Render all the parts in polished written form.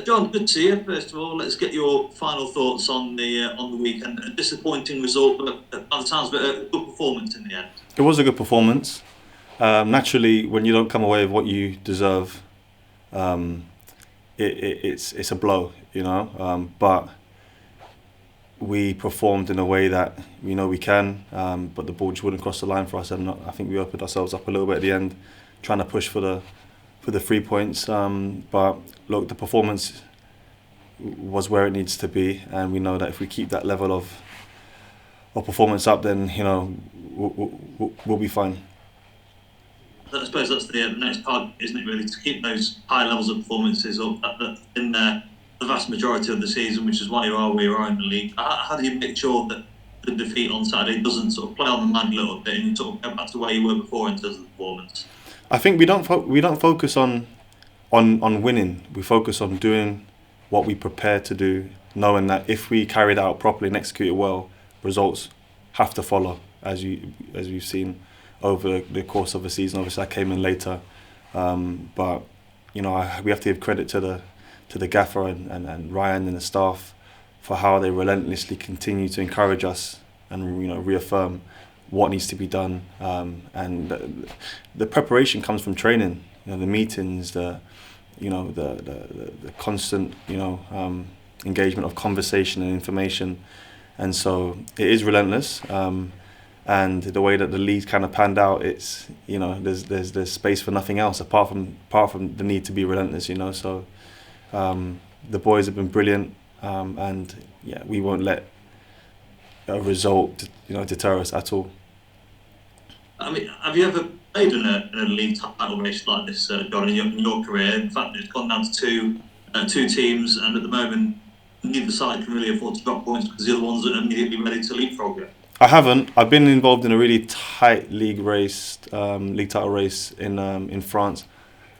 John, good to see you. First of all, let's get your final thoughts on the weekend. A disappointing result, but by the sounds of it, a good performance in the end. It was a good performance. Naturally, when you don't come away with what you deserve, um, it's a blow, you know. But we performed in a way that we know we can, but the ball just wouldn't cross the line for us, and I think we opened ourselves up a little bit at the end, trying to push for the 3 points. But look, the performance was where it needs to be, and we know that if we keep that level of performance up, then we'll be fine. I suppose that's the next part, isn't it? Really, to keep those high levels of performances up in the vast majority of the season, which is why you are where you are in the league. How do you make sure that the defeat on Saturday doesn't sort of play on the mind a little bit and you sort of go back to where you were before in terms of the performance? I think we don't focus on winning. We focus on doing what we prepare to do, knowing that if we carry it out properly and execute it well, results have to follow, as we've seen over the course of the season. Obviously, I came in later, but we have to give credit to the gaffer and Ryan and the staff for how they relentlessly continue to encourage us and reaffirm what needs to be done. And the preparation comes from training. The meetings, the constant engagement of conversation and information, and so it is relentless. And the way that the league kind of panned out, it's there's space for nothing else apart from the need to be relentless. So the boys have been brilliant, and yeah, we won't let a result deter us at all. I mean, have you ever played in a league title race like this, John, in your career? In fact, it's gone down to two teams, and at the moment, neither side can really afford to drop points because the other ones are immediately ready to leapfrog you. I haven't. I've been involved in a really tight league title race in France,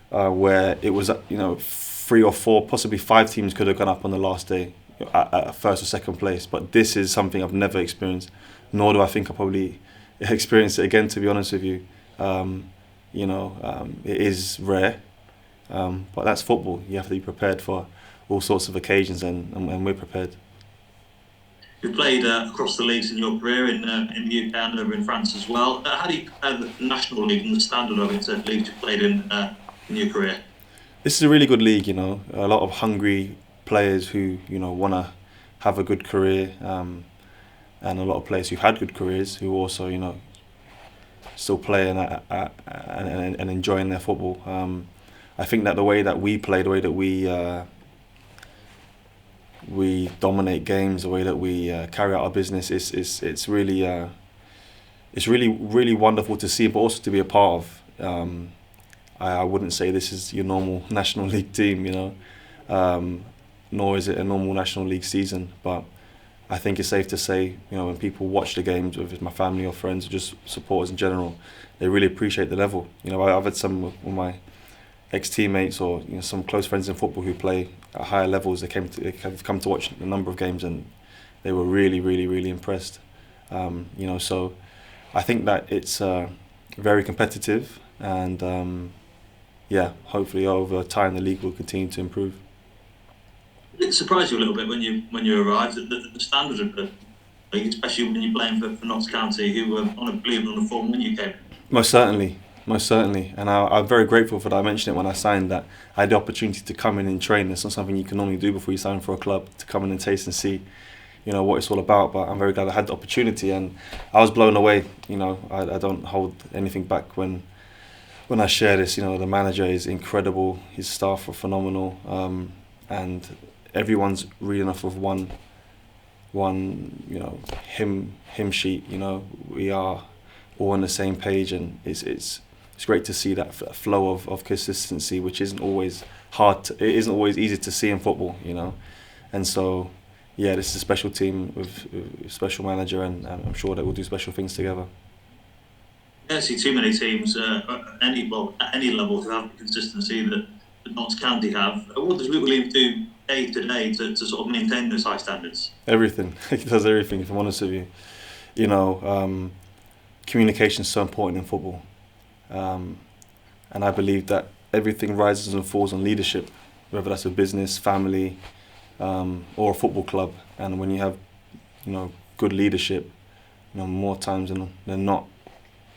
where it was 3 or 4, possibly 5 teams could have gone up on the last day at first or second place. But this is something I've never experienced, nor do I think I'll probably experience it again. To be honest with you, it is rare, but that's football. You have to be prepared for all sorts of occasions, and we're prepared. You've played across the leagues in your career in the UK and over in France as well. How do you compare the National League and the standard of it to leagues you've played in your career? This is a really good league. A lot of hungry players who want to have a good career, and a lot of players who've had good careers who also still play and enjoying their football. I think that the way that we play, the way that we dominate games, the way that we carry out our business, it's really wonderful to see, but also to be a part of. I wouldn't say this is your normal National League team, nor is it a normal National League season. But I think it's safe to say, when people watch the games, whether it's my family or friends or just supporters in general, they really appreciate the level. I've had some of my ex-teammates or some close friends in football who play at higher levels. They've come to watch a number of games, and they were really, really, really impressed. So I think that it's very competitive, and yeah, hopefully over time the league will continue to improve. Did it surprise you a little bit when you arrived at the standard of the league, especially when you're playing for Notts County, who were on a believe on the form when you came? Most certainly, most certainly, and I'm very grateful for that. I mentioned it when I signed, that I had the opportunity to come in and train. It's not something you can normally do before you sign for a club, to come in and taste and see, what it's all about. But I'm very glad I had the opportunity, and I was blown away. I don't hold anything back when I share this. The manager is incredible, his staff are phenomenal, and everyone's reading off of one hymn sheet. We are all on the same page, and it's great to see that flow of consistency, which isn't always it isn't always easy to see in football. And so yeah, this is a special team with a special manager, and I'm sure that we'll do special things together. I don't see too many teams at any level who have the consistency that Notts County have. What does Luke Williams do day to day to sort of maintain those high standards? Everything. He does everything, if I'm honest with you. Communication is so important in football, and I believe that everything rises and falls on leadership. whether that's a business, family, or a football club. And when you have, good leadership, more times than not,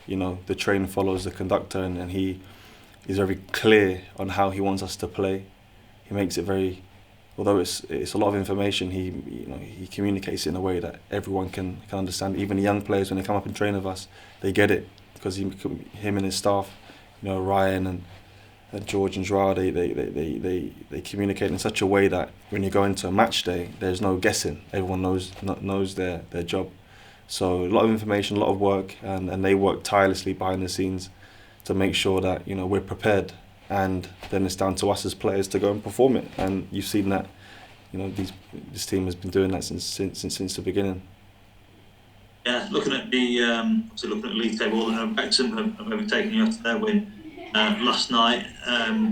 the train follows the conductor, and he is very clear on how he wants us to play. He makes it very, although it's a lot of information, he communicates it in a way that everyone can understand. Even the young players, when they come up and train with us, they get it, because him and his staff, Ryan and George and Joao, they communicate in such a way that when you go into a match day, there's no guessing. Everyone knows their job. So a lot of information, a lot of work, and they work tirelessly behind the scenes to make sure that we're prepared, and then it's down to us as players to go and perform it. And you've seen that this team has been doing that since the beginning. Yeah, looking at the league table, Wrexham have overtaken you after their win last night.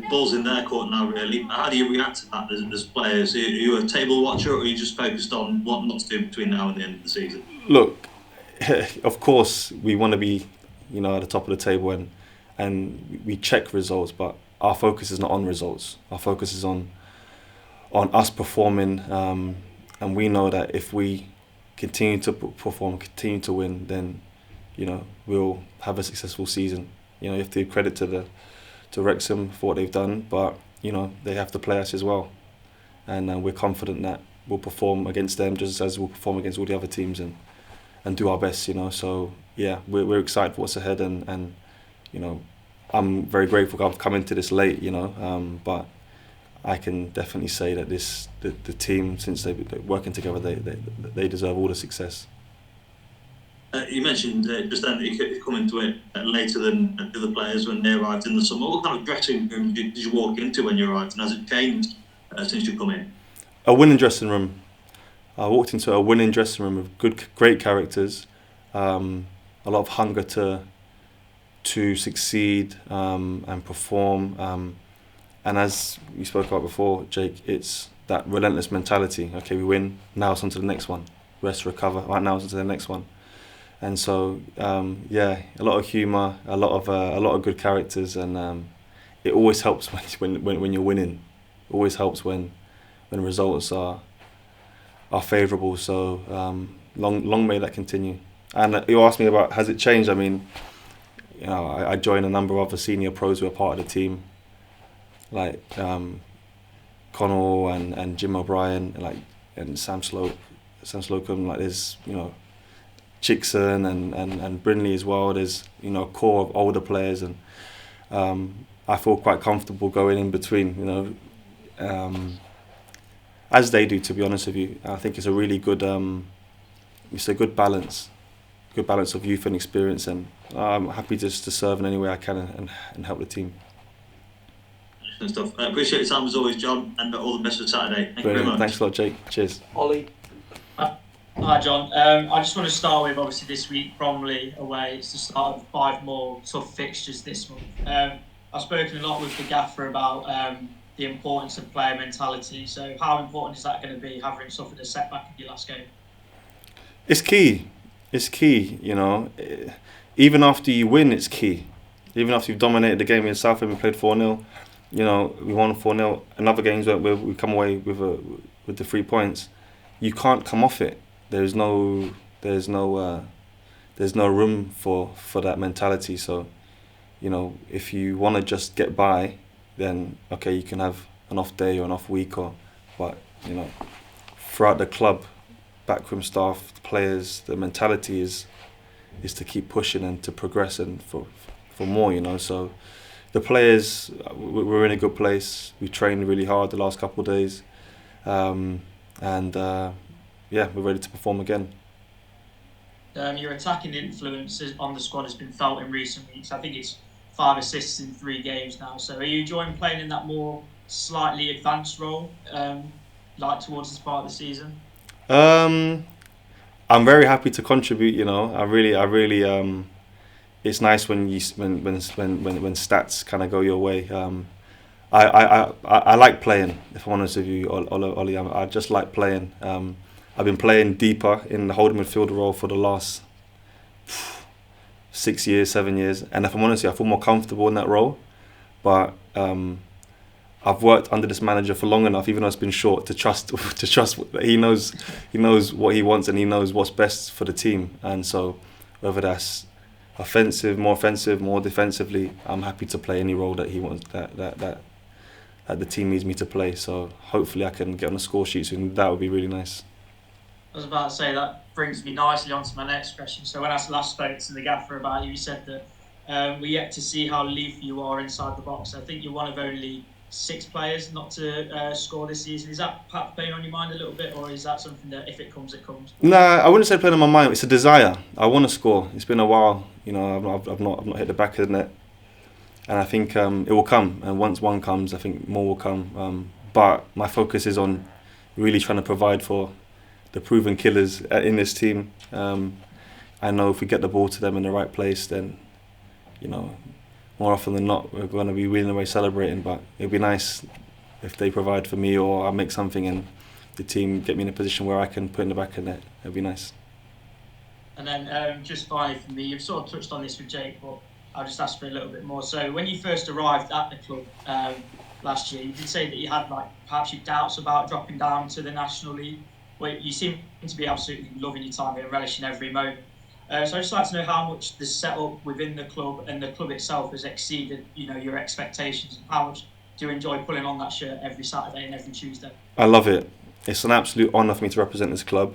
Ball's in their court now, really. How do you react to that as players? Are you a table watcher, or are you just focused on what not to do between now and the end of the season? Look, of course we want to be, at the top of the table, and we check results, but our focus is not on results. Our focus is on us performing, and we know that if we continue to perform, continue to win, then we'll have a successful season. You have to give credit to Wrexham for what they've done, but they have to play us as well, and we're confident that we'll perform against them just as we'll perform against all the other teams, and do our best. So yeah, we're excited for what's ahead, and I'm very grateful I've come into this late, but I can definitely say that the team, since they're working together, they deserve all the success. You mentioned just then that you come into it later than the other players when they arrived in the summer. What kind of dressing room did you walk into when you arrived, and has it changed since you come in? A winning dressing room. I walked into a winning dressing room with great characters, a lot of hunger to succeed and perform. And as we spoke about before, Jake, it's that relentless mentality. Okay, we win, now it's on to the next one. Rest, recover, right, now it's on to the next one. And so, a lot of humour, a lot of good characters, and it always helps when you're winning. It always helps when results are favourable. So long may that continue. And you asked me about, has it changed? I mean, I joined a number of other senior pros who are part of the team, like Connell and Jim O'Brien, and Sam Slocum. Like there's Chickson and Bromley as well. There's a core of older players, and I feel quite comfortable going in between. As they do, to be honest with you. I think it's a really good balance of youth and experience, and I'm happy just to serve in any way I can and help the team. Excellent stuff. I appreciate your time as always, John, and all the best for Saturday. Thank you very much. Thanks a lot, Jake. Cheers. Ollie. Hi, John. I just want to start with, obviously, this week, Bromley away. It's the start of 5 more tough fixtures this month. I've spoken a lot with the gaffer about the importance of player mentality. So how important is that going to be, having suffered a setback in your last game? It's key. It's key, Even after you win, it's key. Even after you've dominated the game in Southend, we played 4-0. We won 4-0. In other games where we come away with the 3 points, you can't come off it. There's no room for that mentality. So, if you want to just get by, then okay, you can have an off day or an off week, but throughout the club, backroom staff, the players, the mentality is to keep pushing and to progress and for more. So the players, we're in a good place. We trained really hard the last couple of days, and we're ready to perform again. Your attacking influence on the squad has been felt in recent weeks. I think it's 5 assists in 3 games now. So are you enjoying playing in that more slightly advanced role, towards this part of the season? I'm very happy to contribute. I really. It's nice when stats kind of go your way. I like playing. If I'm honest with you, Ollie, I just like playing. I've been playing deeper in the holding midfielder role for the last 6 years, 7 years, and if I'm honest with you, I feel more comfortable in that role. But I've worked under this manager for long enough, even though it's been short, to trust that he knows what he wants and he knows what's best for the team. And so whether that's more offensive, more defensively, I'm happy to play any role that he wants, that the team needs me to play. So hopefully I can get on the score sheet soon. That would be really nice. I was about to say that brings me nicely on to my next question. So when I last spoke to the gaffer about you, he said that we're yet to see how lethal you are inside the box. I think you're one of only 6 players not to score this season. Is that perhaps playing on your mind a little bit, or is that something that if it comes, it comes? Nah, I wouldn't say playing on my mind. It's a desire. I want to score. It's been a while. You know, I've not hit the back of the net, and I think it will come. And once one comes, I think more will come. But my focus is on really trying to provide for the proven killers in this team. I know if we get the ball to them in the right place, then, you know, more often than not, we're going to be wheeling away celebrating. But it'd be nice if they provide for me, or I make something and the team get me in a position where I can put in the back of the net. It'd be nice. And then just finally for me, you've sort of touched on this with Jake, but I'll just ask for a little bit more. So when you first arrived at the club last year, you did say that you had perhaps your doubts about dropping down to the National League. Well, you seem to be absolutely loving your time here and relishing every moment. So I'd just like to know how much the setup within the club and the club itself has exceeded, you know, your expectations. How much do you enjoy pulling on that shirt every Saturday and every Tuesday? I love it. It's an absolute honour for me to represent this club.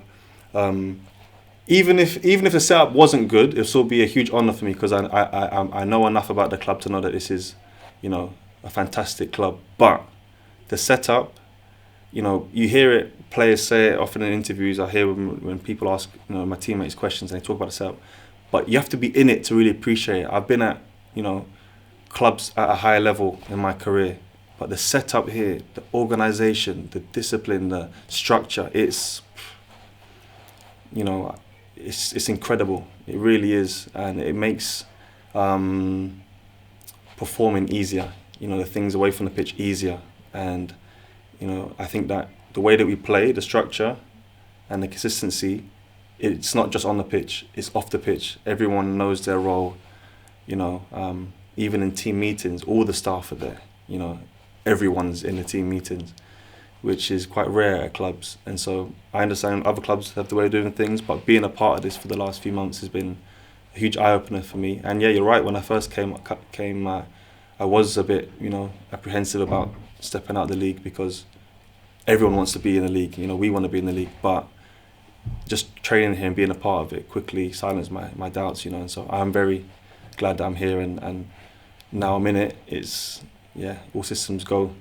Even if the setup wasn't good, it'll still be a huge honour for me, because I know enough about the club to know that this is, you know, a fantastic club. But the setup, you know, you hear it, players say it often in interviews. I hear when people ask, you know, my teammates questions and they talk about the setup. But you have to be in it to really appreciate it. I've been at, you know, clubs at a higher level in my career, but the setup here, the organisation, the discipline, the structure, it's, you know, it's incredible. It really is, and it makes performing easier. You know, the things away from the pitch easier. And, you know, I think that the way that we play, the structure and the consistency, it's not just on the pitch, it's off the pitch. Everyone knows their role, you know, even in team meetings, all the staff are there, you know, everyone's in the team meetings, which is quite rare at clubs. And so I understand other clubs have the way of doing things, but being a part of this for the last few months has been a huge eye-opener for me. And yeah, you're right, when I first came, I was a bit, you know, apprehensive about stepping out of the league, because everyone wants to be in the league, you know, we want to be in the league, but just training here and being a part of it quickly silenced my doubts, you know. And so I'm very glad that I'm here, and now I'm in it. It's, yeah, all systems go.